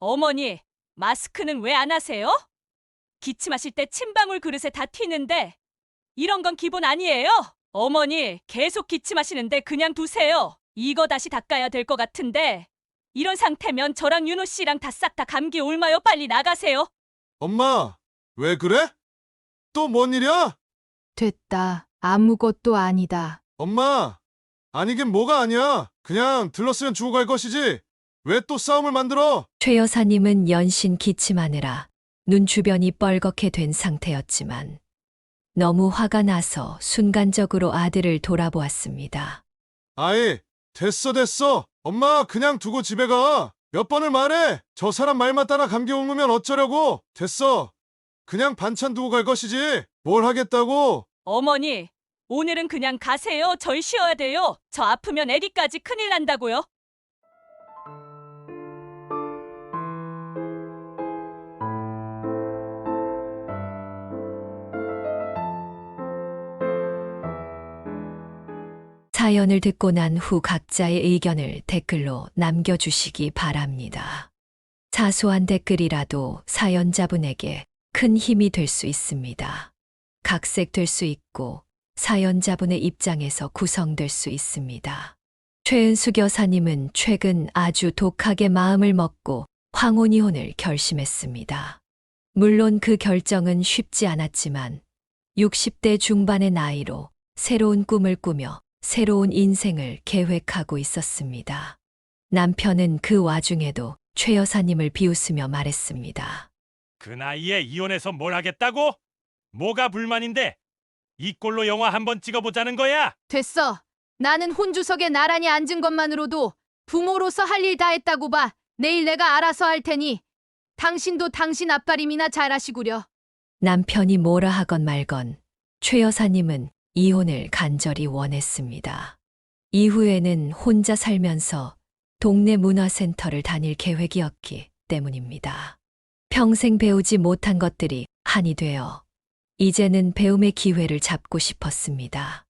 어머니, 마스크는 왜 안 하세요? 기침하실 때 침방울 그릇에 다 튀는데 이런 건 기본 아니에요? 어머니, 계속 기침하시는데 그냥 두세요. 이거 다시 닦아야 될 것 같은데 이런 상태면 저랑 윤호 씨랑 다 싹 다 감기 옮아요. 빨리 나가세요. 엄마, 왜 그래? 또 뭔 일이야? 됐다. 아무것도 아니다. 엄마, 아니긴 뭐가 아니야. 그냥 들렀으면 주고 갈 것이지. 왜 또 싸움을 만들어? 최 여사님은 연신 기침하느라 눈 주변이 뻘겋게 된 상태였지만 너무 화가 나서 순간적으로 아들을 돌아보았습니다. 아이, 됐어. 엄마, 그냥 두고 집에 가. 몇 번을 말해. 저 사람 말만 따라 감기 옮으면 어쩌려고. 됐어. 그냥 반찬 두고 갈 것이지. 뭘 하겠다고. 어머니, 오늘은 그냥 가세요. 저희 쉬어야 돼요. 저 아프면 애기까지 큰일 난다고요. 사연을 듣고 난 후 각자의 의견을 댓글로 남겨주시기 바랍니다. 사소한 댓글이라도 사연자분에게 큰 힘이 될 수 있습니다. 각색될 수 있고 사연자분의 입장에서 구성될 수 있습니다. 최은숙 여사님은 최근 아주 독하게 마음을 먹고 황혼이혼을 결심했습니다. 물론 그 결정은 쉽지 않았지만 60대 중반의 나이로 새로운 꿈을 꾸며 새로운 인생을 계획하고 있었습니다. 남편은 그 와중에도 최 여사님을 비웃으며 말했습니다. 그 나이에 이혼해서 뭘 하겠다고? 뭐가 불만인데? 이 꼴로 영화 한번 찍어보자는 거야? 됐어. 나는 혼주석에 나란히 앉은 것만으로도 부모로서 할 일 다 했다고 봐. 내일 내가 알아서 할 테니 당신도 당신 앞가림이나 잘하시구려. 남편이 뭐라 하건 말건 최 여사님은 이혼을 간절히 원했습니다. 이후에는 혼자 살면서 동네 문화센터를 다닐 계획이었기 때문입니다. 평생 배우지 못한 것들이 한이 되어 이제는 배움의 기회를 잡고 싶었습니다.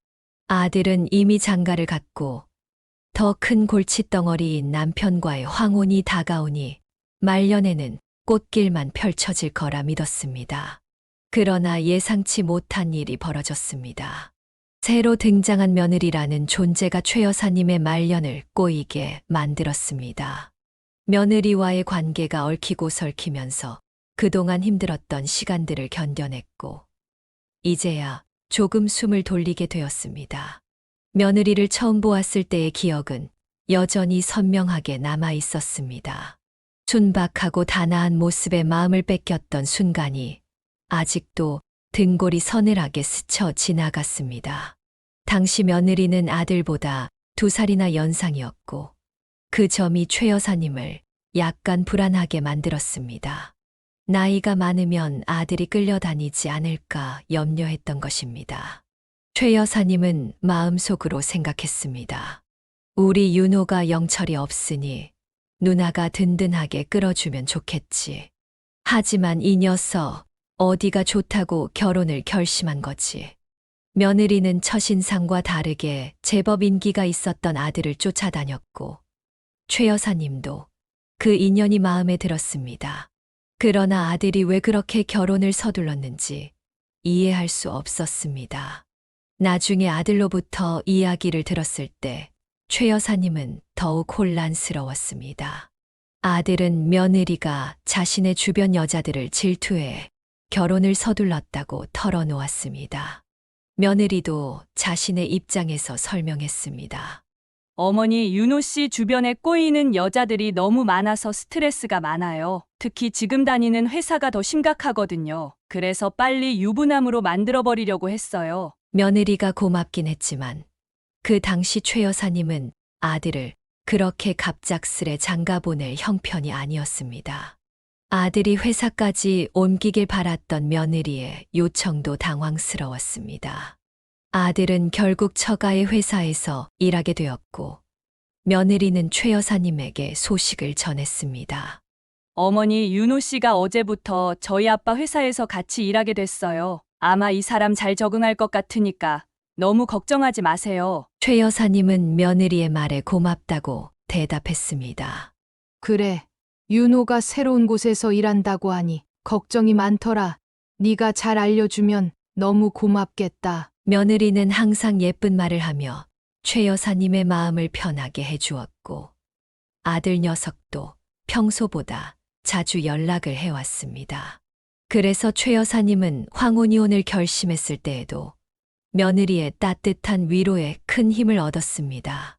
아들은 이미 장가를 갔고 더 큰 골칫덩어리인 남편과의 황혼이 다가오니 말년에는 꽃길만 펼쳐질 거라 믿었습니다. 그러나 예상치 못한 일이 벌어졌습니다. 새로 등장한 며느리라는 존재가 최 여사님의 말년을 꼬이게 만들었습니다. 며느리와의 관계가 얽히고 설키면서 그동안 힘들었던 시간들을 견뎌냈고 이제야 조금 숨을 돌리게 되었습니다. 며느리를 처음 보았을 때의 기억은 여전히 선명하게 남아 있었습니다. 순박하고 단아한 모습에 마음을 뺏겼던 순간이 아직도 등골이 서늘하게 스쳐 지나갔습니다. 당시 며느리는 아들보다 2살이나 연상이었고 그 점이 최 여사님을 약간 불안하게 만들었습니다. 나이가 많으면 아들이 끌려다니지 않을까 염려했던 것입니다. 최 여사님은 마음속으로 생각했습니다. 우리 윤호가 영철이 없으니 누나가 든든하게 끌어주면 좋겠지. 하지만 이 녀석 어디가 좋다고 결혼을 결심한 거지. 며느리는 첫인상과 다르게 제법 인기가 있었던 아들을 쫓아다녔고 최 여사님도 그 인연이 마음에 들었습니다. 그러나 아들이 왜 그렇게 결혼을 서둘렀는지 이해할 수 없었습니다. 나중에 아들로부터 이야기를 들었을 때 최 여사님은 더욱 혼란스러웠습니다. 아들은 며느리가 자신의 주변 여자들을 질투해 결혼을 서둘렀다고 털어놓았습니다. 며느리도 자신의 입장에서 설명했습니다. 어머니, 윤호 씨 주변에 꼬이는 여자들이 너무 많아서 스트레스가 많아요. 특히 지금 다니는 회사가 더 심각하거든요. 그래서 빨리 유부남으로 만들어버리려고 했어요. 며느리가 고맙긴 했지만 그 당시 최 여사님은 아들을 그렇게 갑작스레 장가보낼 형편이 아니었습니다. 아들이 회사까지 옮기길 바랐던 며느리의 요청도 당황스러웠습니다. 아들은 결국 처가의 회사에서 일하게 되었고 며느리는 최 여사님에게 소식을 전했습니다. 어머니, 윤호 씨가 어제부터 저희 아빠 회사에서 같이 일하게 됐어요. 아마 이 사람 잘 적응할 것 같으니까 너무 걱정하지 마세요. 최 여사님은 며느리의 말에 고맙다고 대답했습니다. 그래. 윤호가 새로운 곳에서 일한다고 하니 걱정이 많더라. 네가 잘 알려주면 너무 고맙겠다. 며느리는 항상 예쁜 말을 하며 최 여사님의 마음을 편하게 해주었고 아들 녀석도 평소보다 자주 연락을 해왔습니다. 그래서 최 여사님은 황혼이혼을 결심했을 때에도 며느리의 따뜻한 위로에 큰 힘을 얻었습니다.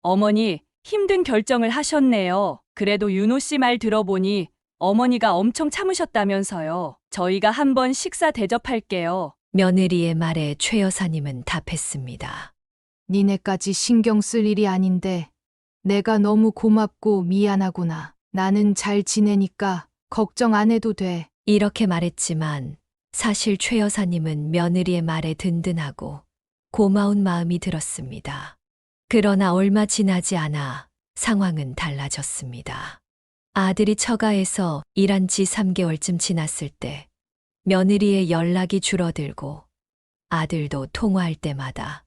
어머니, 힘든 결정을 하셨네요. 그래도 윤호 씨 말 들어보니 어머니가 엄청 참으셨다면서요. 저희가 한번 식사 대접할게요. 며느리의 말에 최 여사님은 답했습니다. 니네까지 신경 쓸 일이 아닌데 내가 너무 고맙고 미안하구나. 나는 잘 지내니까 걱정 안 해도 돼. 이렇게 말했지만 사실 최 여사님은 며느리의 말에 든든하고 고마운 마음이 들었습니다. 그러나 얼마 지나지 않아 상황은 달라졌습니다. 아들이 처가에서 일한 지 3개월쯤 지났을 때 며느리의 연락이 줄어들고 아들도 통화할 때마다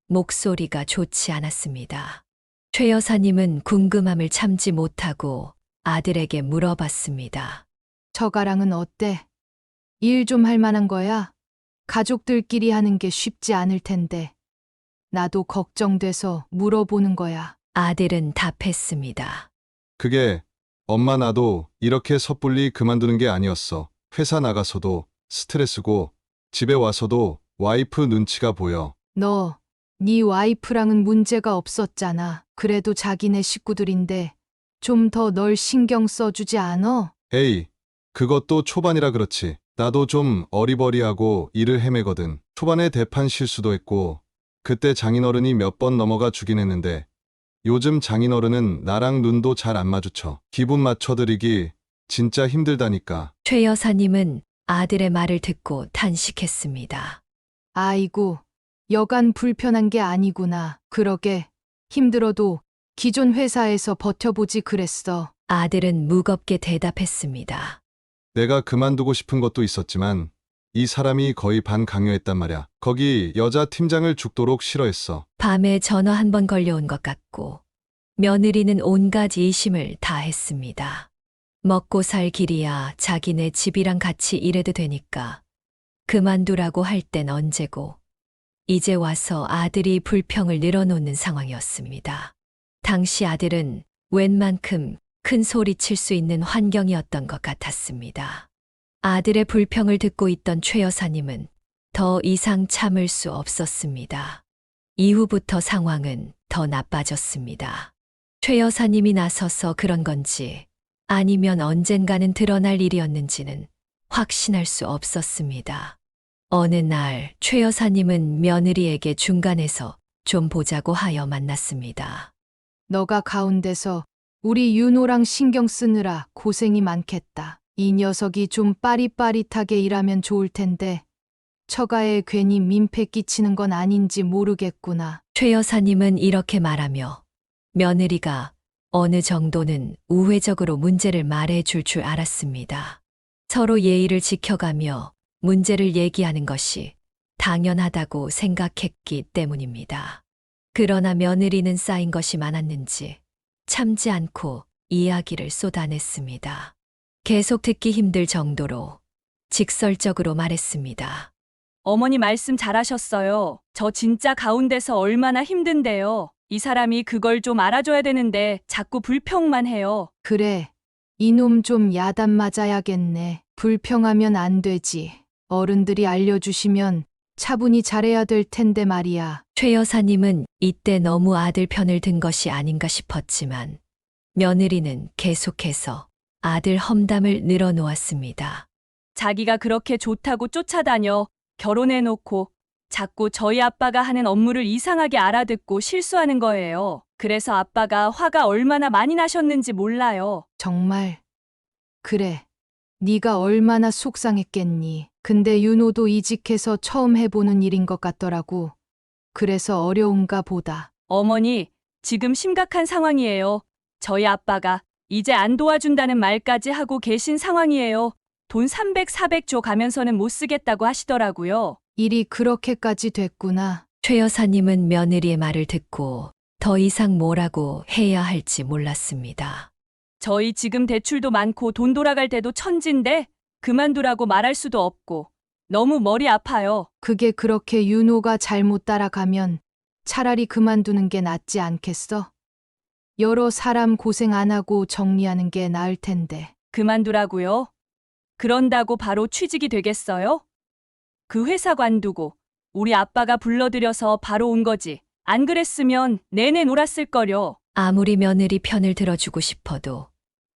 목소리가 좋지 않았습니다. 최 여사님은 궁금함을 참지 못하고 아들에게 물어봤습니다. 처가랑은 어때? 일 좀 할 만한 거야? 가족들끼리 하는 게 쉽지 않을 텐데. 나도 걱정돼서 물어보는 거야. 아들은 답했습니다. 그게 엄마 나도 이렇게 섣불리 그만두는 게 아니었어. 회사 나가서도 스트레스고 집에 와서도 와이프 눈치가 보여. 너, 네 와이프랑은 문제가 없었잖아. 그래도 자기네 식구들인데 좀 더 널 신경 써주지 않어? 에이, 그것도 초반이라 그렇지. 나도 좀 어리버리하고 일을 헤매거든. 초반에 대판 실수도 했고 그때 장인어른이 몇 번 넘어가 주긴 했는데 요즘 장인어른은 나랑 눈도 잘 안 마주쳐. 기분 맞춰드리기 진짜 힘들다니까. 최 여사님은 아들의 말을 듣고 탄식했습니다. 아이고, 여간 불편한 게 아니구나. 그러게, 힘들어도 기존 회사에서 버텨보지 그랬어. 아들은 무겁게 대답했습니다. 내가 그만두고 싶은 것도 있었지만 이 사람이 거의 반강요했단 말야. 거기 여자 팀장을 죽도록 싫어했어. 밤에 전화 한 번 걸려온 것 같고 며느리는 온갖 의심을 다 했습니다. 먹고 살 길이야 자기네 집이랑 같이 일해도 되니까 그만두라고 할 땐 언제고 이제 와서 아들이 불평을 늘어놓는 상황이었습니다. 당시 아들은 웬만큼 큰 소리 칠 수 있는 환경이었던 것 같았습니다. 아들의 불평을 듣고 있던 최 여사님은 더 이상 참을 수 없었습니다. 이후부터 상황은 더 나빠졌습니다. 최 여사님이 나서서 그런 건지 아니면 언젠가는 드러날 일이었는지는 확신할 수 없었습니다. 어느 날 최 여사님은 며느리에게 중간에서 좀 보자고 하여 만났습니다. 너가 가운데서 우리 윤호랑 신경 쓰느라 고생이 많겠다. 이 녀석이 좀 빠릿빠릿하게 일하면 좋을 텐데 처가에 괜히 민폐 끼치는 건 아닌지 모르겠구나. 최 여사님은 이렇게 말하며 며느리가 어느 정도는 우회적으로 문제를 말해줄 줄 알았습니다. 서로 예의를 지켜가며 문제를 얘기하는 것이 당연하다고 생각했기 때문입니다. 그러나 며느리는 쌓인 것이 많았는지 참지 않고 이야기를 쏟아냈습니다. 계속 듣기 힘들 정도로 직설적으로 말했습니다. 어머니 말씀 잘하셨어요. 저 진짜 가운데서 얼마나 힘든데요. 이 사람이 그걸 좀 알아줘야 되는데 자꾸 불평만 해요. 그래, 이놈 좀 야단 맞아야겠네. 불평하면 안 되지. 어른들이 알려주시면 차분히 잘해야 될 텐데 말이야. 최 여사님은 이때 너무 아들 편을 든 것이 아닌가 싶었지만 며느리는 계속해서 아들 험담을 늘어놓았습니다. 자기가 그렇게 좋다고 쫓아다녀 결혼해놓고 자꾸 저희 아빠가 하는 업무를 이상하게 알아듣고 실수하는 거예요. 그래서 아빠가 화가 얼마나 많이 나셨는지 몰라요. 정말. 그래. 네가 얼마나 속상했겠니. 근데 윤호도 이직해서 처음 해보는 일인 것 같더라고. 그래서 어려운가 보다. 어머니, 지금 심각한 상황이에요. 저희 아빠가 이제 안 도와준다는 말까지 하고 계신 상황이에요. 돈 300, 400조 가면서는 못 쓰겠다고 하시더라고요. 일이 그렇게까지 됐구나. 최 여사님은 며느리의 말을 듣고 더 이상 뭐라고 해야 할지 몰랐습니다. 저희 지금 대출도 많고 돈 돌아갈 때도 천진데 그만두라고 말할 수도 없고 너무 머리 아파요. 그게 그렇게 윤호가 잘못 따라가면 차라리 그만두는 게 낫지 않겠어? 여러 사람 고생 안 하고 정리하는 게 나을 텐데. 그만두라고요? 그런다고 바로 취직이 되겠어요? 그 회사 관두고 우리 아빠가 불러들여서 바로 온 거지. 안 그랬으면 내내 놀았을 거려. 아무리 며느리 편을 들어주고 싶어도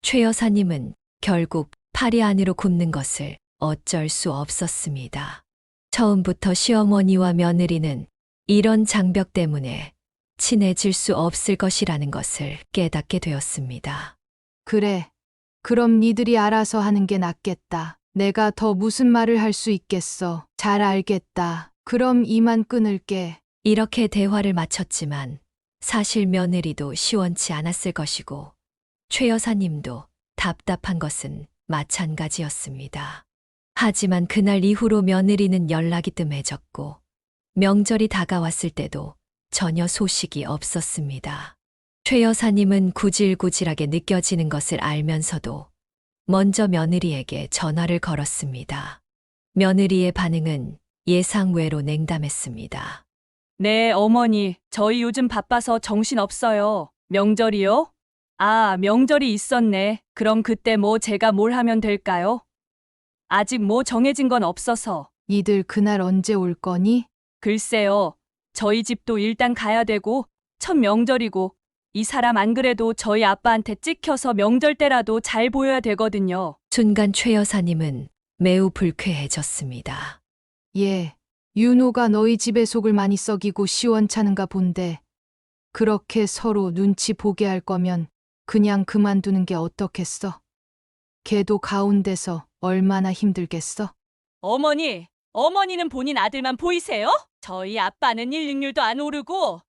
최 여사님은 결국 팔이 안으로 굽는 것을 어쩔 수 없었습니다. 처음부터 시어머니와 며느리는 이런 장벽 때문에 친해질 수 없을 것이라는 것을 깨닫게 되었습니다. 그래. 그럼 니들이 알아서 하는 게 낫겠다. 내가 더 무슨 말을 할 수 있겠어. 잘 알겠다. 그럼 이만 끊을게. 이렇게 대화를 마쳤지만 사실 며느리도 시원치 않았을 것이고 최 여사님도 답답한 것은 마찬가지였습니다. 하지만 그날 이후로 며느리는 연락이 뜸해졌고 명절이 다가왔을 때도 전혀 소식이 없었습니다. 최 여사님은 구질구질하게 느껴지는 것을 알면서도 먼저 며느리에게 전화를 걸었습니다. 며느리의 반응은 예상외로 냉담했습니다. 네, 어머니. 저희 요즘 바빠서 정신 없어요. 명절이요? 아, 명절이 있었네. 그럼 그때 뭐 제가 뭘 하면 될까요? 아직 뭐 정해진 건 없어서. 니들 그날 언제 올 거니? 글쎄요. 저희 집도 일단 가야 되고 첫 명절이고 이 사람 안 그래도 저희 아빠한테 찍혀서 명절 때라도 잘 보여야 되거든요. 순간 최 여사님은 매우 불쾌해졌습니다. 예. 윤호가 너희 집에 속을 많이 썩이고 시원찮은가 본데 그렇게 서로 눈치 보게 할 거면 그냥 그만두는 게 어떻겠어? 걔도 가운데서 얼마나 힘들겠어? 어머니는 본인 아들만 보이세요? 저희 아빠는 166도 안 오르고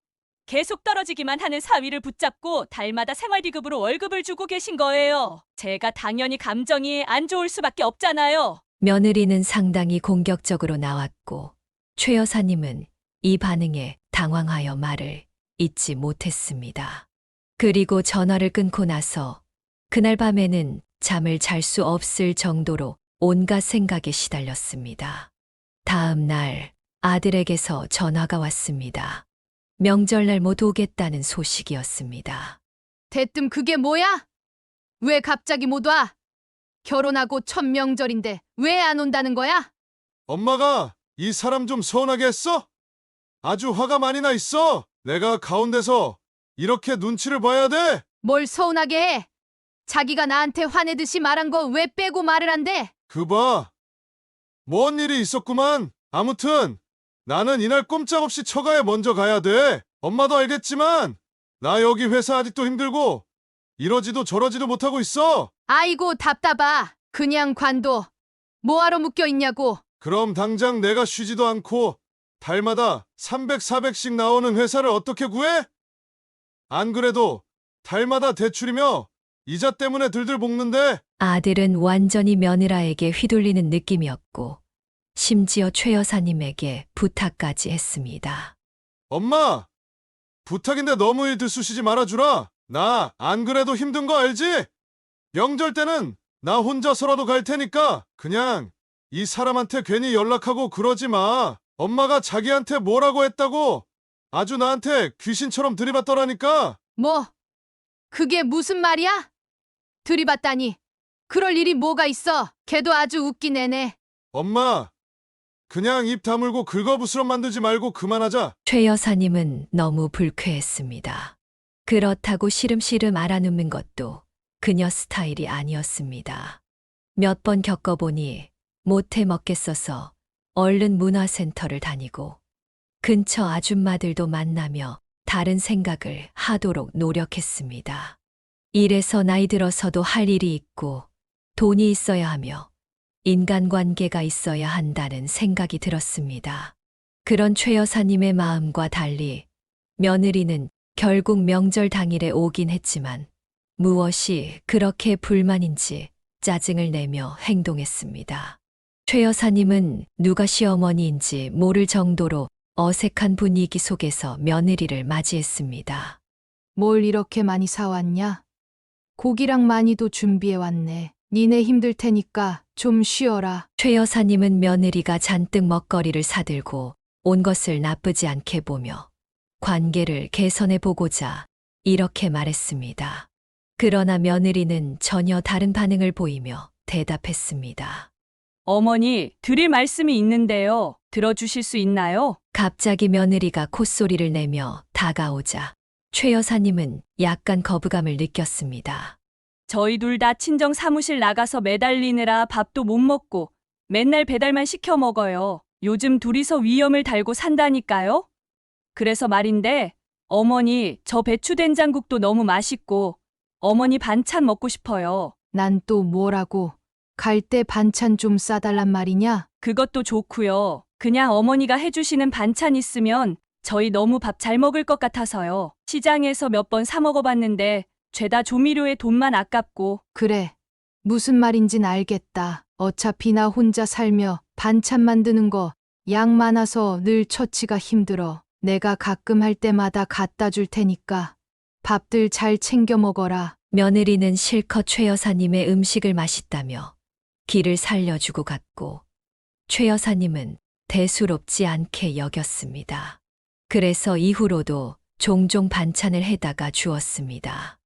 계속 떨어지기만 하는 사위를 붙잡고 달마다 생활비급으로 월급을 주고 계신 거예요. 제가 당연히 감정이 안 좋을 수밖에 없잖아요. 며느리는 상당히 공격적으로 나왔고 최 여사님은 이 반응에 당황하여 말을 잇지 못했습니다. 그리고 전화를 끊고 나서 그날 밤에는 잠을 잘 수 없을 정도로 온갖 생각에 시달렸습니다. 다음 날 아들에게서 전화가 왔습니다. 명절날 못 오겠다는 소식이었습니다. 대뜸 그게 뭐야? 왜 갑자기 못 와? 결혼하고 첫 명절인데 왜 안 온다는 거야? 엄마가 이 사람 좀 서운하게 했어? 아주 화가 많이 나 있어. 내가 가운데서 이렇게 눈치를 봐야 돼? 뭘 서운하게 해? 자기가 나한테 화내듯이 말한 거 왜 빼고 말을 한대? 그 봐. 뭔 일이 있었구만. 아무튼 나는 이날 꼼짝없이 처가에 먼저 가야 돼. 엄마도 알겠지만 나 여기 회사 아직도 힘들고 이러지도 저러지도 못하고 있어. 아이고 답답하. 그냥 관둬. 뭐하러 묶여 있냐고. 그럼 당장 내가 쉬지도 않고 달마다 300, 400씩 나오는 회사를 어떻게 구해? 안 그래도 달마다 대출이며 이자 때문에 들들 볶는데. 아들은 완전히 며느라에게 휘둘리는 느낌이었고 심지어 최 여사님에게 부탁까지 했습니다. 엄마, 부탁인데 너무 일 들쑤시지 말아주라. 나 안 그래도 힘든 거 알지? 명절 때는 나 혼자서라도 갈 테니까 그냥 이 사람한테 괜히 연락하고 그러지 마. 엄마가 자기한테 뭐라고 했다고 아주 나한테 귀신처럼 들이받더라니까. 뭐? 그게 무슨 말이야? 들이받다니. 그럴 일이 뭐가 있어. 걔도 아주 웃긴 애네. 엄마, 그냥 입 다물고 긁어부스럼 만들지 말고 그만하자. 최 여사님은 너무 불쾌했습니다. 그렇다고 시름시름 알아눕는 것도 그녀 스타일이 아니었습니다. 몇 번 겪어보니 못해 먹겠어서 얼른 문화센터를 다니고 근처 아줌마들도 만나며 다른 생각을 하도록 노력했습니다. 이래서 나이 들어서도 할 일이 있고 돈이 있어야 하며 인간관계가 있어야 한다는 생각이 들었습니다. 그런 최 여사님의 마음과 달리 며느리는 결국 명절 당일에 오긴 했지만 무엇이 그렇게 불만인지 짜증을 내며 행동했습니다. 최 여사님은 누가 시어머니인지 모를 정도로 어색한 분위기 속에서 며느리를 맞이했습니다. 뭘 이렇게 많이 사왔냐? 고기랑 많이도 준비해 왔네. 니네 힘들 테니까 좀 쉬어라. 최 여사님은 며느리가 잔뜩 먹거리를 사들고 온 것을 나쁘지 않게 보며 관계를 개선해 보고자 이렇게 말했습니다. 그러나 며느리는 전혀 다른 반응을 보이며 대답했습니다. 어머니, 드릴 말씀이 있는데요. 들어주실 수 있나요? 갑자기 며느리가 콧소리를 내며 다가오자 최 여사님은 약간 거부감을 느꼈습니다. 저희 둘 다 친정 사무실 나가서 매달리느라 밥도 못 먹고 맨날 배달만 시켜 먹어요. 요즘 둘이서 위험을 달고 산다니까요? 그래서 말인데, 어머니, 저 배추된장국도 너무 맛있고, 어머니 반찬 먹고 싶어요. 난 또 뭐라고? 갈 때 반찬 좀 싸달란 말이냐? 그것도 좋고요. 그냥 어머니가 해주시는 반찬 있으면 저희 너무 밥 잘 먹을 것 같아서요. 시장에서 몇 번 사 먹어봤는데 죄다 조미료에 돈만 아깝고. 그래. 무슨 말인진 알겠다. 어차피 나 혼자 살며 반찬 만드는 거 양 많아서 늘 처치가 힘들어. 내가 가끔 할 때마다 갖다 줄 테니까 밥들 잘 챙겨 먹어라. 며느리는 실컷 최 여사님의 음식을 맛있다며 기를 살려주고 갔고 최 여사님은 대수롭지 않게 여겼습니다. 그래서 이후로도 종종 반찬을 해다가 주었습니다.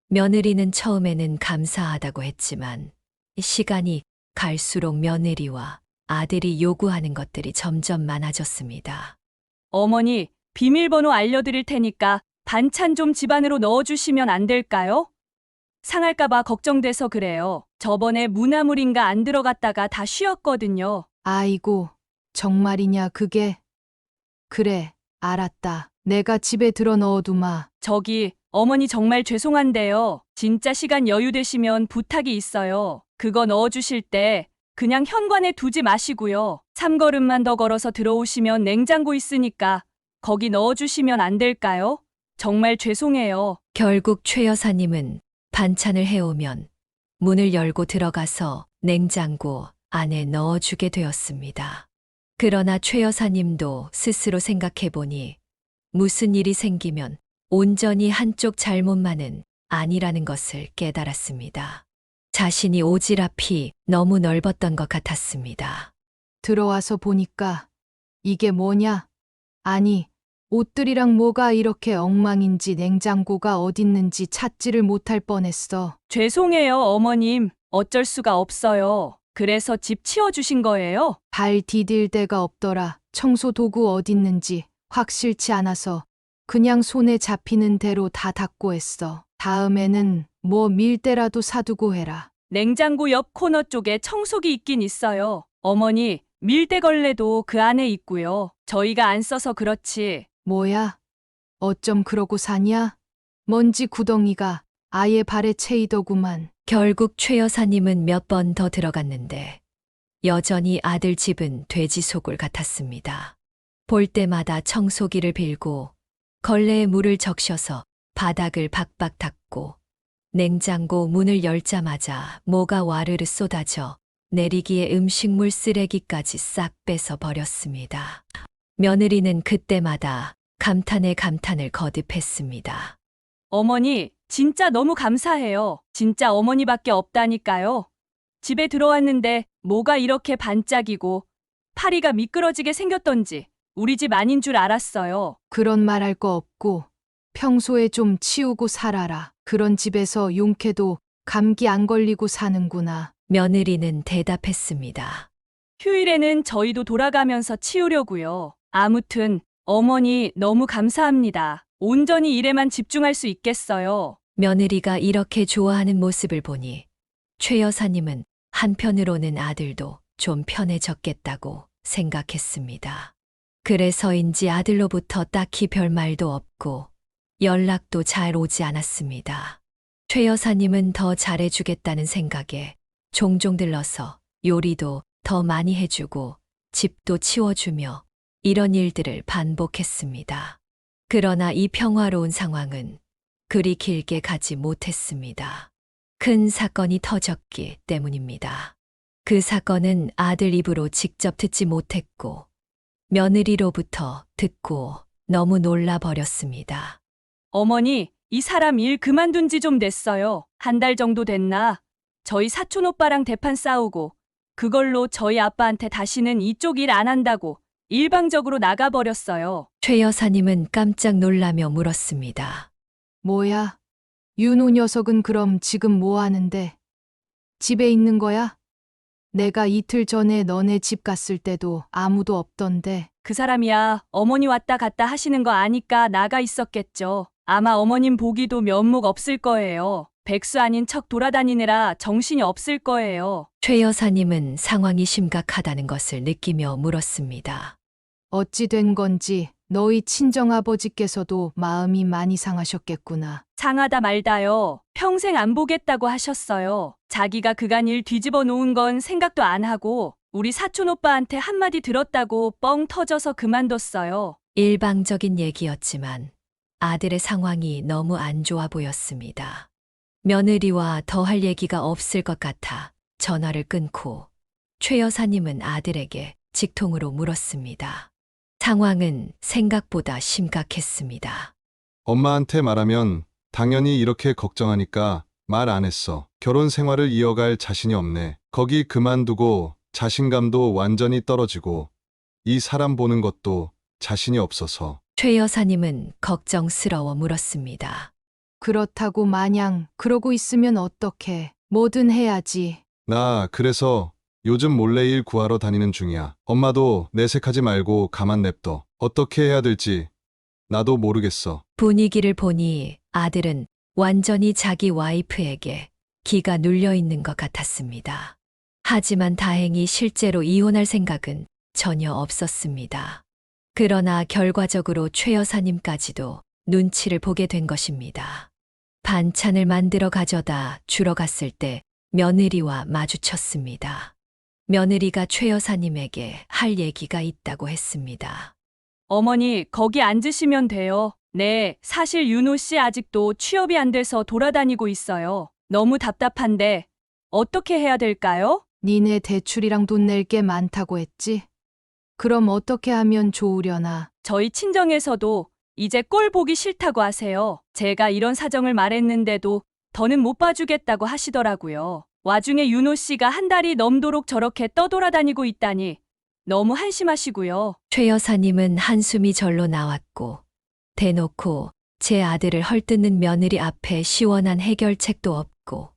며느리는 처음에는 감사하다고 했지만 시간이 갈수록 며느리와 아들이 요구하는 것들이 점점 많아졌습니다. 어머니, 비밀번호 알려드릴 테니까 반찬 좀 집안으로 넣어주시면 안 될까요? 상할까봐 걱정돼서 그래요. 저번에 무나물인가 안 들어갔다가 다 쉬었거든요. 아이고, 정말이냐 그게? 그래, 알았다. 내가 집에 들어 넣어두마. 저기, 어머니 정말 죄송한데요. 진짜 시간 여유 되시면 부탁이 있어요. 그거 넣어주실 때 그냥 현관에 두지 마시고요. 3걸음만 더 걸어서 들어오시면 냉장고 있으니까 거기 넣어주시면 안 될까요? 정말 죄송해요. 결국 최 여사님은 반찬을 해오면 문을 열고 들어가서 냉장고 안에 넣어주게 되었습니다. 그러나 최 여사님도 스스로 생각해보니 무슨 일이 생기면 온전히 한쪽 잘못만은 아니라는 것을 깨달았습니다. 자신이 오지랖이 너무 넓었던 것 같았습니다. 들어와서 보니까 이게 뭐냐? 아니, 옷들이랑 뭐가 이렇게 엉망인지 냉장고가 어딨는지 찾지를 못할 뻔했어. 죄송해요, 어머님. 어쩔 수가 없어요. 그래서 집 치워주신 거예요? 발 디딜 데가 없더라. 청소 도구 어딨는지 확실치 않아서 그냥 손에 잡히는 대로 다 닦고 했어. 다음에는 뭐 밀대라도 사두고 해라. 냉장고 옆 코너 쪽에 청소기 있긴 있어요. 어머니, 밀대걸레도 그 안에 있고요. 저희가 안 써서 그렇지. 뭐야? 어쩜 그러고 사냐? 먼지 구덩이가 아예 발에 채이더구만. 결국 최 여사님은 몇 번 더 들어갔는데 여전히 아들 집은 돼지 소굴 같았습니다. 볼 때마다 청소기를 빌고 걸레에 물을 적셔서 바닥을 박박 닦고 냉장고 문을 열자마자 뭐가 와르르 쏟아져 내리기에 음식물 쓰레기까지 싹 빼서 버렸습니다. 며느리는 그때마다 감탄에 감탄을 거듭했습니다. 어머니, 진짜 너무 감사해요. 진짜 어머니밖에 없다니까요. 집에 들어왔는데 뭐가 이렇게 반짝이고 파리가 미끄러지게 생겼던지 우리 집 아닌 줄 알았어요. 그런 말 할 거 없고 평소에 좀 치우고 살아라. 그런 집에서 용케도 감기 안 걸리고 사는구나. 며느리는 대답했습니다. 휴일에는 저희도 돌아가면서 치우려고요. 아무튼 어머니 너무 감사합니다. 온전히 일에만 집중할 수 있겠어요. 며느리가 이렇게 좋아하는 모습을 보니 최 여사님은 한편으로는 아들도 좀 편해졌겠다고 생각했습니다. 그래서인지 아들로부터 딱히 별 말도 없고 연락도 잘 오지 않았습니다. 최 여사님은 더 잘해주겠다는 생각에 종종 들러서 요리도 더 많이 해주고 집도 치워주며 이런 일들을 반복했습니다. 그러나 이 평화로운 상황은 그리 길게 가지 못했습니다. 큰 사건이 터졌기 때문입니다. 그 사건은 아들 입으로 직접 듣지 못했고 며느리로부터 듣고 너무 놀라버렸습니다. 어머니, 이 사람 일 그만둔 지 좀 됐어요. 한 달 정도 됐나? 저희 사촌 오빠랑 대판 싸우고 그걸로 저희 아빠한테 다시는 이쪽 일 안 한다고 일방적으로 나가버렸어요. 최 여사님은 깜짝 놀라며 물었습니다. 뭐야? 윤호 녀석은 그럼 지금 뭐 하는데? 집에 있는 거야? 내가 이틀 전에 너네 집 갔을 때도 아무도 없던데. 그 사람이야 어머니 왔다 갔다 하시는 거 아니까 나가 있었겠죠. 아마 어머님 보기도 면목 없을 거예요. 백수 아닌 척 돌아다니느라 정신이 없을 거예요. 최 여사님은 상황이 심각하다는 것을 느끼며 물었습니다. 어찌 된 건지 너희 친정아버지께서도 마음이 많이 상하셨겠구나. 상하다 말다요. 평생 안 보겠다고 하셨어요. 자기가 그간 일 뒤집어 놓은 건 생각도 안 하고 우리 사촌 오빠한테 한마디 들었다고 뻥 터져서 그만뒀어요. 일방적인 얘기였지만 아들의 상황이 너무 안 좋아 보였습니다. 며느리와 더 할 얘기가 없을 것 같아 전화를 끊고 최 여사님은 아들에게 직통으로 물었습니다. 상황은 생각보다 심각했습니다. 엄마한테 말하면 당연히 이렇게 걱정하니까 말 안 했어. 결혼 생활을 이어갈 자신이 없네. 거기 그만두고 자신감도 완전히 떨어지고 이 사람 보는 것도 자신이 없어서. 최 여사님은 걱정스러워 물었습니다. 그렇다고 마냥 그러고 있으면 어떡해. 뭐든 해야지. 나 그래서 요즘 몰래 일 구하러 다니는 중이야. 엄마도 내색하지 말고 가만 냅둬. 어떻게 해야 될지 나도 모르겠어. 분위기를 보니 아들은 완전히 자기 와이프에게 기가 눌려 있는 것 같았습니다. 하지만 다행히 실제로 이혼할 생각은 전혀 없었습니다. 그러나 결과적으로 최 여사님까지도 눈치를 보게 된 것입니다. 반찬을 만들어 가져다 주러 갔을 때 며느리와 마주쳤습니다. 며느리가 최 여사님에게 할 얘기가 있다고 했습니다. 어머니, 거기 앉으시면 돼요. 네, 사실 윤호 씨 아직도 취업이 안 돼서 돌아다니고 있어요. 너무 답답한데 어떻게 해야 될까요? 니네 대출이랑 돈 낼 게 많다고 했지? 그럼 어떻게 하면 좋으려나? 저희 친정에서도 이제 꼴 보기 싫다고 하세요. 제가 이런 사정을 말했는데도 더는 못 봐주겠다고 하시더라고요. 와중에 윤호 씨가 한 달이 넘도록 저렇게 떠돌아다니고 있다니 너무 한심하시고요. 최 여사님은 한숨이 절로 나왔고 대놓고 제 아들을 헐뜯는 며느리 앞에 시원한 해결책도 없고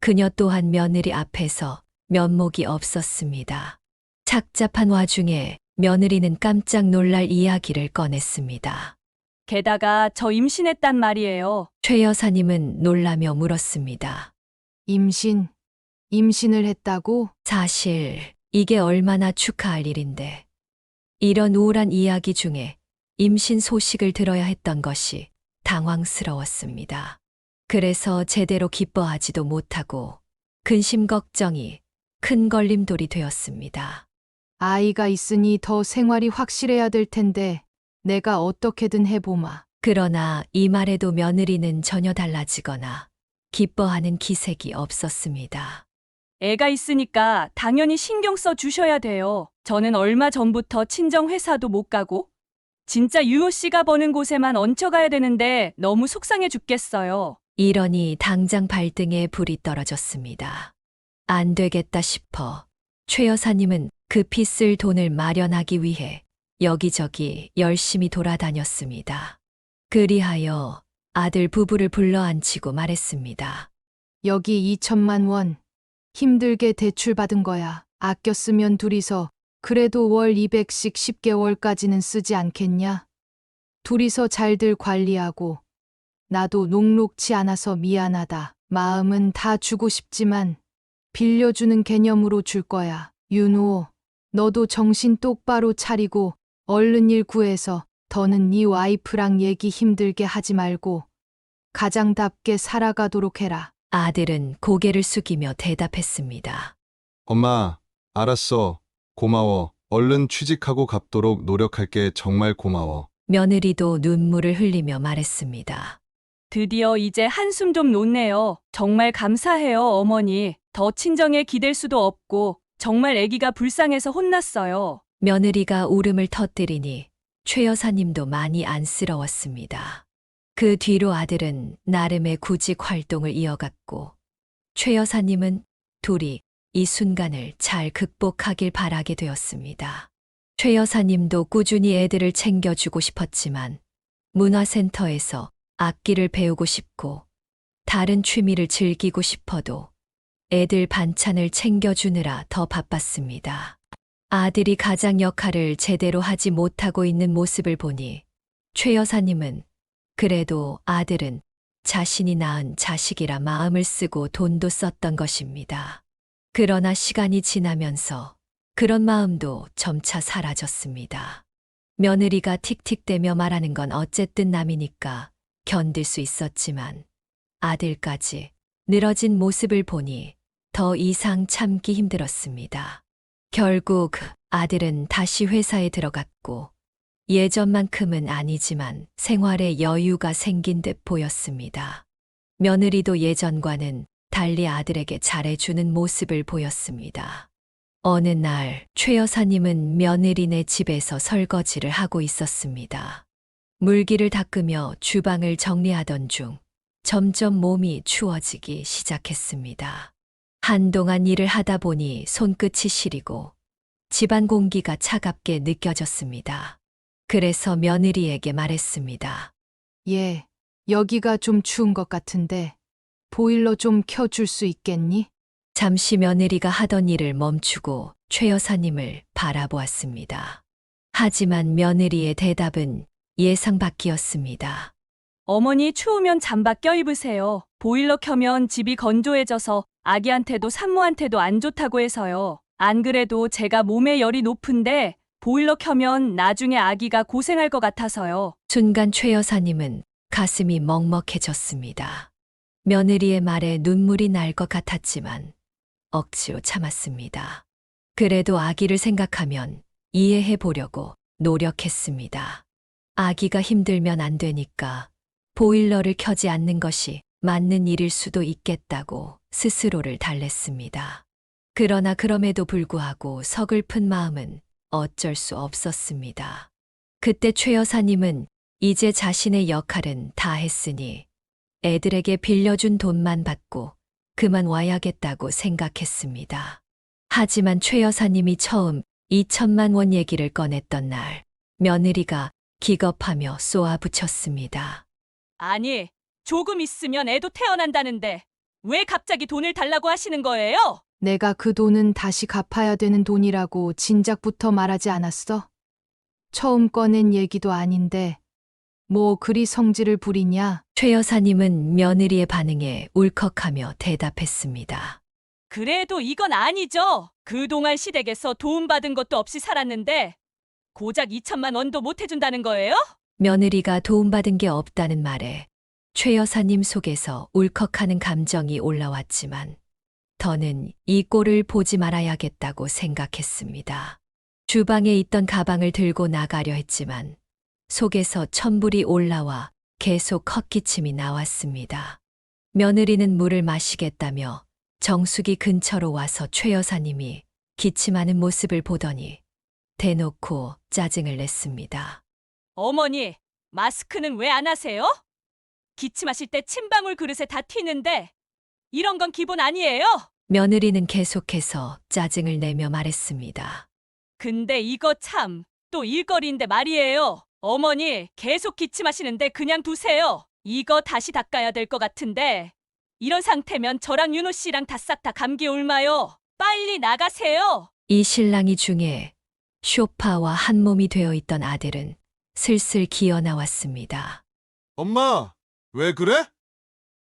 그녀 또한 며느리 앞에서 면목이 없었습니다. 착잡한 와중에 며느리는 깜짝 놀랄 이야기를 꺼냈습니다. 게다가 저 임신했단 말이에요. 최 여사님은 놀라며 물었습니다. 임신을 했다고? 사실 이게 얼마나 축하할 일인데 이런 우울한 이야기 중에 임신 소식을 들어야 했던 것이 당황스러웠습니다. 그래서 제대로 기뻐하지도 못하고 근심 걱정이 큰 걸림돌이 되었습니다. 아이가 있으니 더 생활이 확실해야 될 텐데 내가 어떻게든 해보마. 그러나 이 말에도 며느리는 전혀 달라지거나 기뻐하는 기색이 없었습니다. 애가 있으니까 당연히 신경 써 주셔야 돼요. 저는 얼마 전부터 친정 회사도 못 가고 진짜 윤호 씨가 버는 곳에만 얹혀가야 되는데 너무 속상해 죽겠어요. 이러니 당장 발등에 불이 떨어졌습니다. 안 되겠다 싶어 최 여사님은 급히 쓸 돈을 마련하기 위해 여기저기 열심히 돌아다녔습니다. 그리하여 아들 부부를 불러앉히고 말했습니다. 여기 2천만 원. 힘들게 대출 받은 거야. 아껴 쓰면 둘이서 그래도 월 200씩 10개월까지는 쓰지 않겠냐? 둘이서 잘들 관리하고 나도 녹록치 않아서 미안하다. 마음은 다 주고 싶지만 빌려주는 개념으로 줄 거야. 윤호, 너도 정신 똑바로 차리고 얼른 일 구해서 더는 네 와이프랑 얘기 힘들게 하지 말고 가장답게 살아가도록 해라. 아들은 고개를 숙이며 대답했습니다. 엄마, 알았어. 고마워. 얼른 취직하고 갚도록 노력할게. 정말 고마워. 며느리도 눈물을 흘리며 말했습니다. 드디어 이제 한숨 좀 놓네요. 정말 감사해요, 어머니. 더 친정에 기댈 수도 없고 정말 아기가 불쌍해서 혼났어요. 며느리가 울음을 터뜨리니 최 여사님도 많이 안쓰러웠습니다. 그 뒤로 아들은 나름의 구직 활동을 이어갔고 최 여사님은 둘이 이 순간을 잘 극복하길 바라게 되었습니다. 최 여사님도 꾸준히 애들을 챙겨주고 싶었지만 문화센터에서 악기를 배우고 싶고 다른 취미를 즐기고 싶어도 애들 반찬을 챙겨주느라 더 바빴습니다. 아들이 가장 역할을 제대로 하지 못하고 있는 모습을 보니 최 여사님은 그래도 아들은 자신이 낳은 자식이라 마음을 쓰고 돈도 썼던 것입니다. 그러나 시간이 지나면서 그런 마음도 점차 사라졌습니다. 며느리가 틱틱대며 말하는 건 어쨌든 남이니까 견딜 수 있었지만 아들까지 늘어진 모습을 보니 더 이상 참기 힘들었습니다. 결국 아들은 다시 회사에 들어갔고 예전만큼은 아니지만 생활에 여유가 생긴 듯 보였습니다. 며느리도 예전과는 달리 아들에게 잘해주는 모습을 보였습니다. 어느 날 최 여사님은 며느리네 집에서 설거지를 하고 있었습니다. 물기를 닦으며 주방을 정리하던 중 점점 몸이 추워지기 시작했습니다. 한동안 일을 하다 보니 손끝이 시리고 집안 공기가 차갑게 느껴졌습니다. 그래서 며느리에게 말했습니다. 예, 여기가 좀 추운 것 같은데 보일러 좀 켜줄 수 있겠니? 잠시 며느리가 하던 일을 멈추고 최 여사님을 바라보았습니다. 하지만 며느리의 대답은 예상 밖이었습니다. 어머니 추우면 잠바 껴입으세요. 보일러 켜면 집이 건조해져서 아기한테도 산모한테도 안 좋다고 해서요. 안 그래도 제가 몸에 열이 높은데 보일러 켜면 나중에 아기가 고생할 것 같아서요. 순간 최 여사님은 가슴이 먹먹해졌습니다. 며느리의 말에 눈물이 날 것 같았지만 억지로 참았습니다. 그래도 아기를 생각하면 이해해 보려고 노력했습니다. 아기가 힘들면 안 되니까 보일러를 켜지 않는 것이 맞는 일일 수도 있겠다고 스스로를 달랬습니다. 그러나 그럼에도 불구하고 서글픈 마음은 어쩔 수 없었습니다. 그때 최 여사님은 이제 자신의 역할은 다 했으니 애들에게 빌려준 돈만 받고 그만 와야겠다고 생각했습니다. 하지만 최 여사님이 처음 2천만 원 얘기를 꺼냈던 날 며느리가 기겁하며 쏘아붙였습니다. 아니, 조금 있으면 애도 태어난다는데 왜 갑자기 돈을 달라고 하시는 거예요? 내가 그 돈은 다시 갚아야 되는 돈이라고 진작부터 말하지 않았어? 처음 꺼낸 얘기도 아닌데 뭐 그리 성질을 부리냐? 최 여사님은 며느리의 반응에 울컥하며 대답했습니다. 그래도 이건 아니죠. 그동안 시댁에서 도움받은 것도 없이 살았는데 고작 2천만 원도 못 해준다는 거예요? 며느리가 도움받은 게 없다는 말에 최 여사님 속에서 울컥하는 감정이 올라왔지만 더는 이 꼴을 보지 말아야겠다고 생각했습니다. 주방에 있던 가방을 들고 나가려 했지만 속에서 천불이 올라와 계속 헛기침이 나왔습니다. 며느리는 물을 마시겠다며 정수기 근처로 와서 최 여사님이 기침하는 모습을 보더니 대놓고 짜증을 냈습니다. 어머니, 마스크는 왜 안 하세요? 기침하실 때 침방울 그릇에 다 튀는데 이런 건 기본 아니에요? 며느리는 계속해서 짜증을 내며 말했습니다. 근데 이거 참 또 일거리인데 말이에요. 어머니, 계속 기침하시는데 그냥 두세요. 이거 다시 닦아야 될 것 같은데 이런 상태면 저랑 윤호 씨랑 다 싹 다 감기 옮아요. 빨리 나가세요. 이 신랑이 중에 쇼파와 한 몸이 되어 있던 아들은 슬슬 기어 나왔습니다. 엄마, 왜 그래?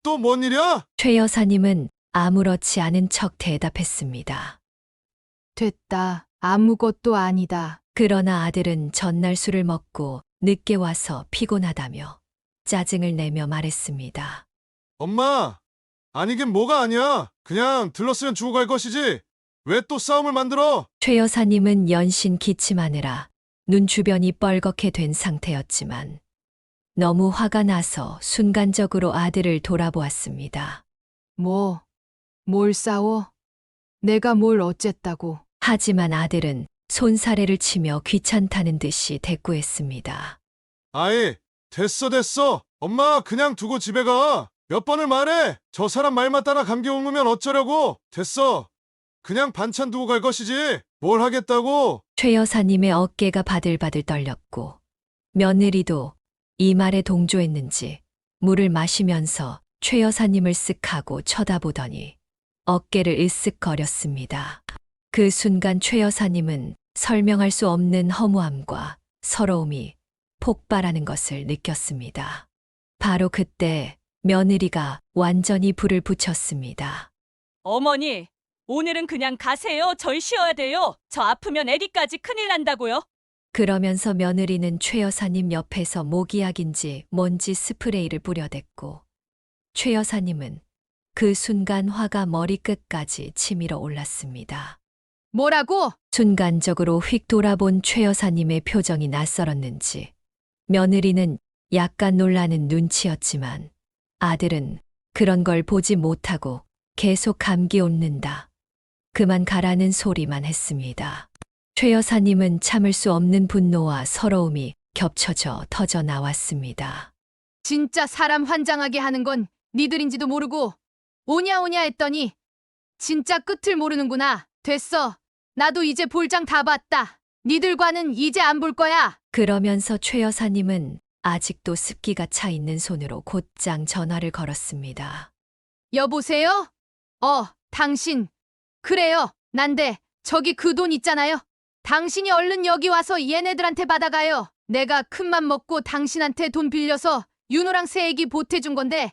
또 뭔 일이야? 최 여사님은 아무렇지 않은 척 대답했습니다. 됐다. 아무것도 아니다. 그러나 아들은 전날 술을 먹고 늦게 와서 피곤하다며 짜증을 내며 말했습니다. 엄마, 아니긴 뭐가 아니야. 그냥 들렀으면 주고 갈 것이지. 왜 또 싸움을 만들어? 최 여사님은 연신 기침하느라 눈 주변이 뻘겋게 된 상태였지만 너무 화가 나서 순간적으로 아들을 돌아보았습니다. 뭘 싸워? 내가 뭘 어쨌다고. 하지만 아들은 손사래를 치며 귀찮다는 듯이 대꾸했습니다. 아이, 됐어. 엄마, 그냥 두고 집에 가. 몇 번을 말해. 저 사람 말 맞다나 감기 옮으면 어쩌려고. 됐어. 그냥 반찬 두고 갈 것이지. 뭘 하겠다고. 최 여사님의 어깨가 바들바들 떨렸고 며느리도 이 말에 동조했는지 물을 마시면서 최 여사님을 쓱 하고 쳐다보더니 어깨를 으쓱거렸습니다. 그 순간 최 여사님은 설명할 수 없는 허무함과 서러움이 폭발하는 것을 느꼈습니다. 바로 그때 며느리가 완전히 불을 붙였습니다. 어머니, 오늘은 그냥 가세요. 저희 쉬어야 돼요. 저 아프면 애기까지 큰일 난다고요. 그러면서 며느리는 최 여사님 옆에서 모기약인지 뭔지 스프레이를 뿌려댔고 최 여사님은 그 순간 화가 머리끝까지 치밀어 올랐습니다. 뭐라고? 순간적으로 휙 돌아본 최 여사님의 표정이 낯설었는지 며느리는 약간 놀라는 눈치였지만 아들은 그런 걸 보지 못하고 계속 감기 옮는다. 그만 가라는 소리만 했습니다. 최 여사님은 참을 수 없는 분노와 서러움이 겹쳐져 터져 나왔습니다. 진짜 사람 환장하게 하는 건 니들인지도 모르고 오냐오냐 했더니 진짜 끝을 모르는구나. 됐어. 나도 이제 볼장 다 봤다. 니들과는 이제 안 볼 거야. 그러면서 최 여사님은 아직도 습기가 차 있는 손으로 곧장 전화를 걸었습니다. 여보세요? 당신. 그래요. 난데 저기 그 돈 있잖아요. 당신이 얼른 여기 와서 얘네들한테 받아가요. 내가 큰맘 먹고 당신한테 돈 빌려서 윤호랑 새애기 보태준 건데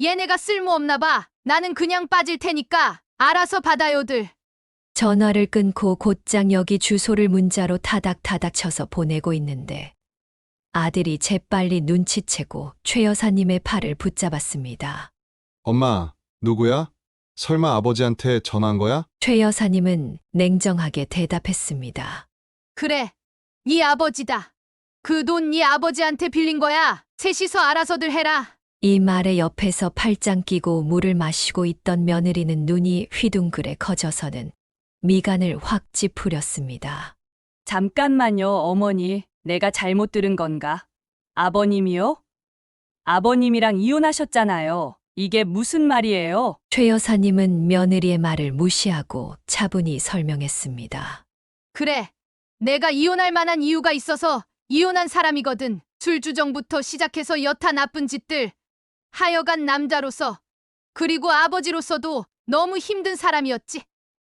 얘네가 쓸모없나 봐. 나는 그냥 빠질 테니까 알아서 받아요들. 전화를 끊고 곧장 여기 주소를 문자로 타닥타닥 쳐서 보내고 있는데 아들이 재빨리 눈치채고 최 여사님의 팔을 붙잡았습니다. 엄마, 누구야? 설마 아버지한테 전화한 거야? 최 여사님은 냉정하게 대답했습니다. 그래. 네 아버지다. 그 돈 네 아버지한테 빌린 거야. 셋이서 알아서들 해라. 이 말에 옆에서 팔짱 끼고 물을 마시고 있던 며느리는 눈이 휘둥그레 커져서는 미간을 확 찌푸렸습니다. 잠깐만요, 어머니. 내가 잘못 들은 건가? 아버님이요? 아버님이랑 이혼하셨잖아요. 이게 무슨 말이에요? 최 여사님은 며느리의 말을 무시하고 차분히 설명했습니다. 그래. 내가 이혼할 만한 이유가 있어서 이혼한 사람이거든. 술주정부터 시작해서 여타 나쁜 짓들. 하여간 남자로서 그리고 아버지로서도 너무 힘든 사람이었지.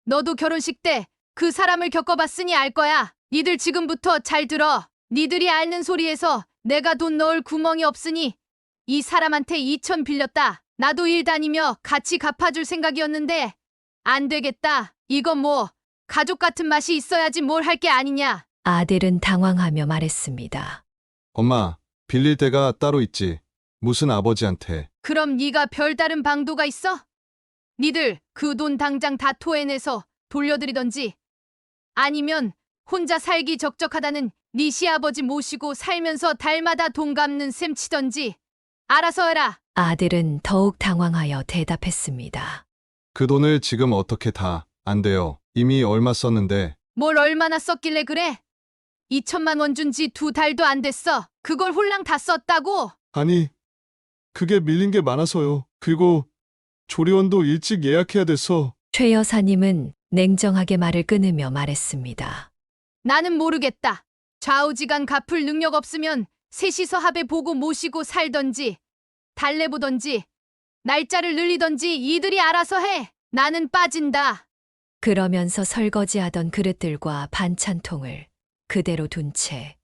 너도 결혼식 때 그 사람을 겪어봤으니 알 거야. 니들 지금부터 잘 들어. 니들이 앓는 소리에서 내가 돈 넣을 구멍이 없으니 이 사람한테 2천 빌렸다. 나도 일 다니며 같이 갚아줄 생각이었는데 안 되겠다. 이건 뭐 가족 같은 맛이 있어야지 뭘 할 게 아니냐. 아들은 당황하며 말했습니다. 엄마, 빌릴 데가 따로 있지. 무슨 아버지한테. 그럼 네가 별다른 방도가 있어? 니들 그 돈 당장 다 토해내서 돌려드리던지 아니면 혼자 살기 적적하다는 네 시아버지 모시고 살면서 달마다 돈 갚는 셈 치던지 알아서 해라. 아들은 더욱 당황하여 대답했습니다. 그 돈을 지금 어떻게 다. 안 돼요. 이미 얼마 썼는데. 뭘 얼마나 썼길래 그래? 2천만 원 준 지 2달도 안 됐어. 그걸 홀랑 다 썼다고? 아니, 그게 밀린 게 많아서요. 그리고 조리원도 일찍 예약해야 돼서. 최 여사님은 냉정하게 말을 끊으며 말했습니다. 나는 모르겠다. 좌우지간 갚을 능력 없으면 셋이서 합해 보고 모시고 살던지 달래보던지 날짜를 늘리던지 이들이 알아서 해. 나는 빠진다. 그러면서 설거지하던 그릇들과 반찬통을 그대로 둔 채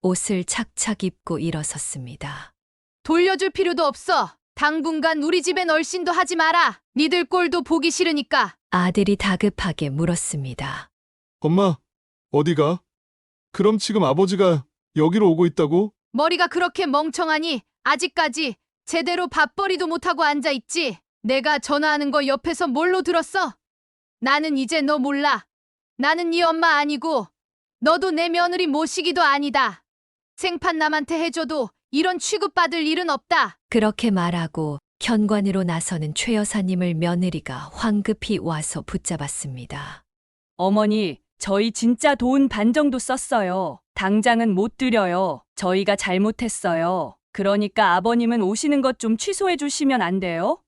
옷을 착착 입고 일어섰습니다. 돌려줄 필요도 없어. 당분간 우리 집엔 얼씬도 하지 마라. 니들 꼴도 보기 싫으니까. 아들이 다급하게 물었습니다. 엄마, 어디가? 그럼 지금 아버지가 여기로 오고 있다고? 머리가 그렇게 멍청하니 아직까지 제대로 밥벌이도 못하고 앉아있지. 내가 전화하는 거 옆에서 뭘로 들었어? 나는 이제 너 몰라. 나는 네 엄마 아니고 너도 내 며느리 모시기도 아니다. 생판 남한테 해줘도 이런 취급받을 일은 없다. 그렇게 말하고 현관으로 나서는 최 여사님을 며느리가 황급히 와서 붙잡았습니다. 어머니, 저희 진짜 돈 반 정도 썼어요. 당장은 못 드려요. 저희가 잘못했어요. 그러니까 아버님은 오시는 것 좀 취소해 주시면 안 돼요?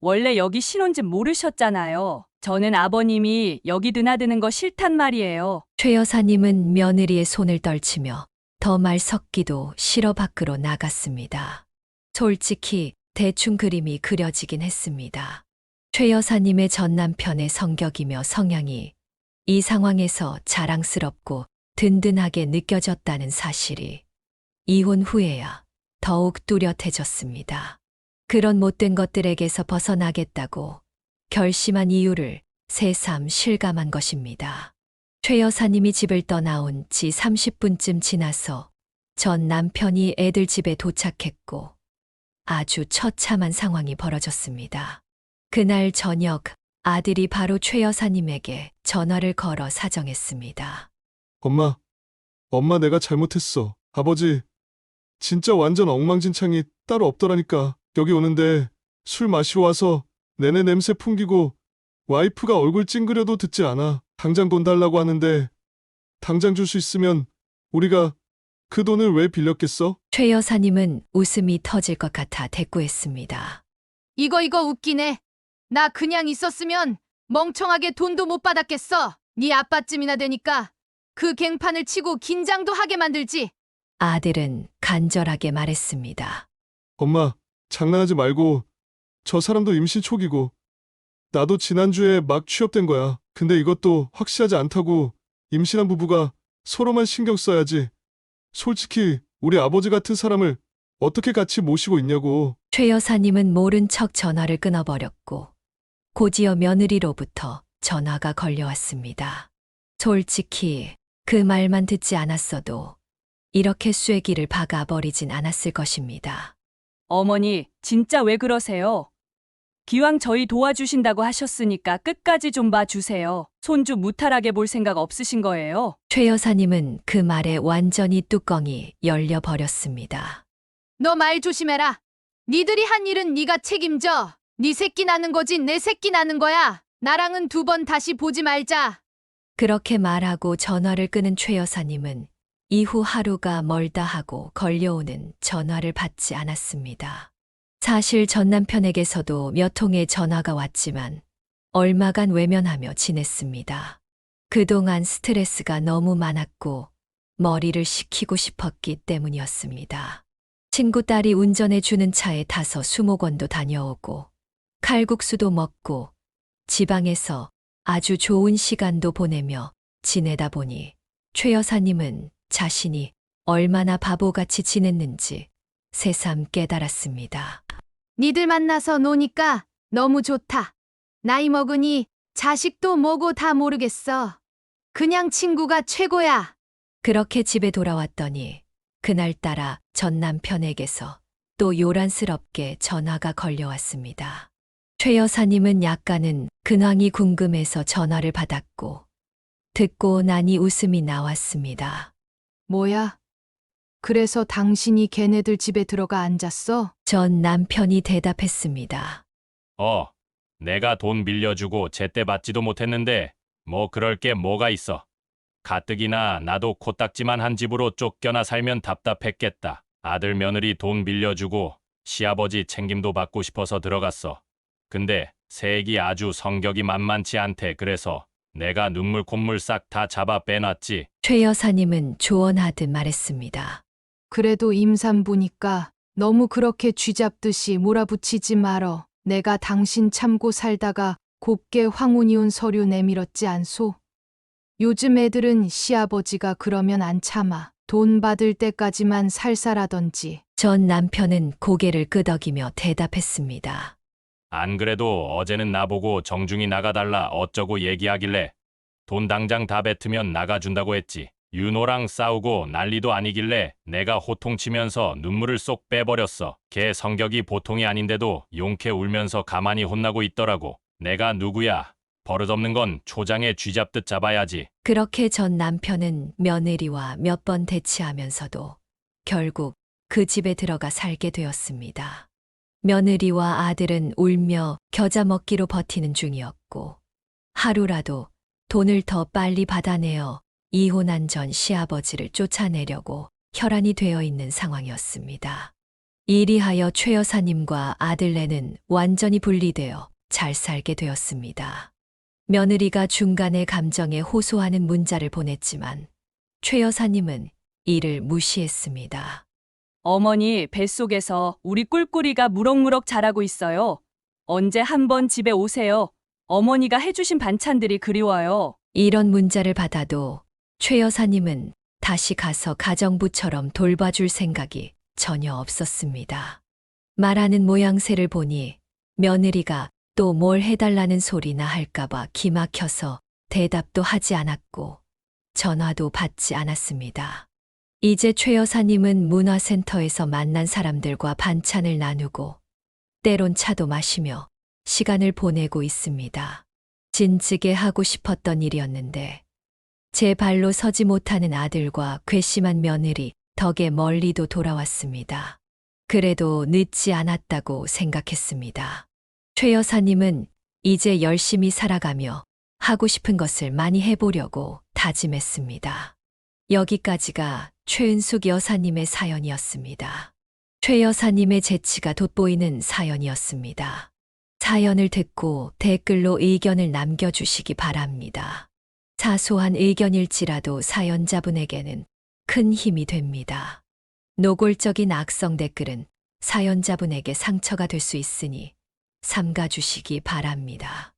원래 여기 신혼집 모르셨잖아요. 저는 아버님이 여기 드나드는 거 싫단 말이에요. 최 여사님은 며느리의 손을 떨치며 더 말 섞기도 싫어 밖으로 나갔습니다. 솔직히 대충 그림이 그려지긴 했습니다. 최 여사님의 전 남편의 성격이며 성향이 이 상황에서 자랑스럽고 든든하게 느껴졌다는 사실이 이혼 후에야 더욱 뚜렷해졌습니다. 그런 못된 것들에게서 벗어나겠다고 결심한 이유를 새삼 실감한 것입니다. 최 여사님이 집을 떠나온 지 30분쯤 지나서 전 남편이 애들 집에 도착했고 아주 처참한 상황이 벌어졌습니다. 그날 저녁 아들이 바로 최 여사님에게 전화를 걸어 사정했습니다. 엄마 내가 잘못했어. 아버지, 진짜 완전 엉망진창이 따로 없더라니까. 여기 오는데 술 마시러 와서 내내 냄새 풍기고 와이프가 얼굴 찡그려도 듣지 않아. 당장 돈 달라고 하는데 당장 줄 수 있으면 우리가 그 돈을 왜 빌렸겠어? 최 여사님은 웃음이 터질 것 같아 대꾸했습니다. 이거 웃기네. 나 그냥 있었으면 멍청하게 돈도 못 받았겠어. 네 아빠쯤이나 되니까 그 갱판을 치고 긴장도 하게 만들지. 아들은 간절하게 말했습니다. 엄마, 장난하지 말고 저 사람도 임신 초기고 나도 지난주에 막 취업된 거야. 근데 이것도 확실하지 않다고 임신한 부부가 서로만 신경 써야지. 솔직히 우리 아버지 같은 사람을 어떻게 같이 모시고 있냐고. 최 여사님은 모른 척 전화를 끊어버렸고 곧이어 며느리로부터 전화가 걸려왔습니다. 솔직히 그 말만 듣지 않았어도 이렇게 쐐기를 박아버리진 않았을 것입니다. 어머니, 진짜 왜 그러세요? 기왕 저희 도와주신다고 하셨으니까 끝까지 좀 봐주세요. 손주 무탈하게 볼 생각 없으신 거예요? 최 여사님은 그 말에 완전히 뚜껑이 열려버렸습니다. 너 말 조심해라. 니들이 한 일은 네가 책임져. 네 새끼 낳는 거지 내 새끼 낳는 거야. 나랑은 두 번 다시 보지 말자. 그렇게 말하고 전화를 끄는 최 여사님은 이후 하루가 멀다 하고 걸려오는 전화를 받지 않았습니다. 사실 전 남편에게서도 몇 통의 전화가 왔지만 얼마간 외면하며 지냈습니다. 그동안 스트레스가 너무 많았고 머리를 식히고 싶었기 때문이었습니다. 친구 딸이 운전해 주는 차에 타서 수목원도 다녀오고 칼국수도 먹고 지방에서 아주 좋은 시간도 보내며 지내다 보니 최 여사님은 자신이 얼마나 바보같이 지냈는지 새삼 깨달았습니다. 니들 만나서 노니까 너무 좋다. 나이 먹으니 자식도 뭐고 다 모르겠어. 그냥 친구가 최고야. 그렇게 집에 돌아왔더니 그날따라 전 남편에게서 또 요란스럽게 전화가 걸려왔습니다. 최 여사님은 약간은 근황이 궁금해서 전화를 받았고 듣고 나니 웃음이 나왔습니다. 뭐야? 그래서 당신이 걔네들 집에 들어가 앉았어? 전 남편이 대답했습니다. 내가 돈 빌려주고 제때 받지도 못했는데 뭐 그럴 게 뭐가 있어. 가뜩이나 나도 코딱지만 한 집으로 쫓겨나 살면 답답했겠다. 아들 며느리 돈 빌려주고 시아버지 챙김도 받고 싶어서 들어갔어. 근데 새애기 아주 성격이 만만치 않대. 그래서 내가 눈물 콧물 싹 다 잡아 빼놨지. 최 여사님은 조언하듯 말했습니다. 그래도 임산부니까 너무 그렇게 쥐잡듯이 몰아붙이지 말어. 내가 당신 참고 살다가 곱게 황혼이혼 서류 내밀었지 않소? 요즘 애들은 시아버지가 그러면 안 참아. 돈 받을 때까지만 살살하던지. 전 남편은 고개를 끄덕이며 대답했습니다. 안 그래도 어제는 나보고 정중히 나가달라 어쩌고 얘기하길래 돈 당장 다 뱉으면 나가준다고 했지. 윤호랑 싸우고 난리도 아니길래 내가 호통치면서 눈물을 쏙 빼버렸어. 걔 성격이 보통이 아닌데도 용케 울면서 가만히 혼나고 있더라고. 내가 누구야? 버릇없는 건 초장에 쥐잡듯 잡아야지. 그렇게 전 남편은 며느리와 몇 번 대치하면서도 결국 그 집에 들어가 살게 되었습니다. 며느리와 아들은 울며 겨자 먹기로 버티는 중이었고 하루라도 돈을 더 빨리 받아내어 이혼한 전 시아버지를 쫓아내려고 혈안이 되어 있는 상황이었습니다. 이리하여 최 여사님과 아들네는 완전히 분리되어 잘 살게 되었습니다. 며느리가 중간에 감정에 호소하는 문자를 보냈지만 최 여사님은 이를 무시했습니다. 어머니, 뱃속에서 우리 꿀꿀이가 무럭무럭 자라고 있어요. 언제 한번 집에 오세요. 어머니가 해주신 반찬들이 그리워요. 이런 문자를 받아도 최 여사님은 다시 가서 가정부처럼 돌봐줄 생각이 전혀 없었습니다. 말하는 모양새를 보니 며느리가 또 뭘 해달라는 소리나 할까봐 기막혀서 대답도 하지 않았고 전화도 받지 않았습니다. 이제 최 여사님은 문화센터에서 만난 사람들과 반찬을 나누고 때론 차도 마시며 시간을 보내고 있습니다. 진즉에 하고 싶었던 일이었는데 제 발로 서지 못하는 아들과 괘씸한 며느리 덕에 멀리도 돌아왔습니다. 그래도 늦지 않았다고 생각했습니다. 최 여사님은 이제 열심히 살아가며 하고 싶은 것을 많이 해보려고 다짐했습니다. 여기까지가 최은숙 여사님의 사연이었습니다. 최 여사님의 재치가 돋보이는 사연이었습니다. 사연을 듣고 댓글로 의견을 남겨주시기 바랍니다. 사소한 의견일지라도 사연자분에게는 큰 힘이 됩니다. 노골적인 악성 댓글은 사연자분에게 상처가 될 수 있으니 삼가주시기 바랍니다.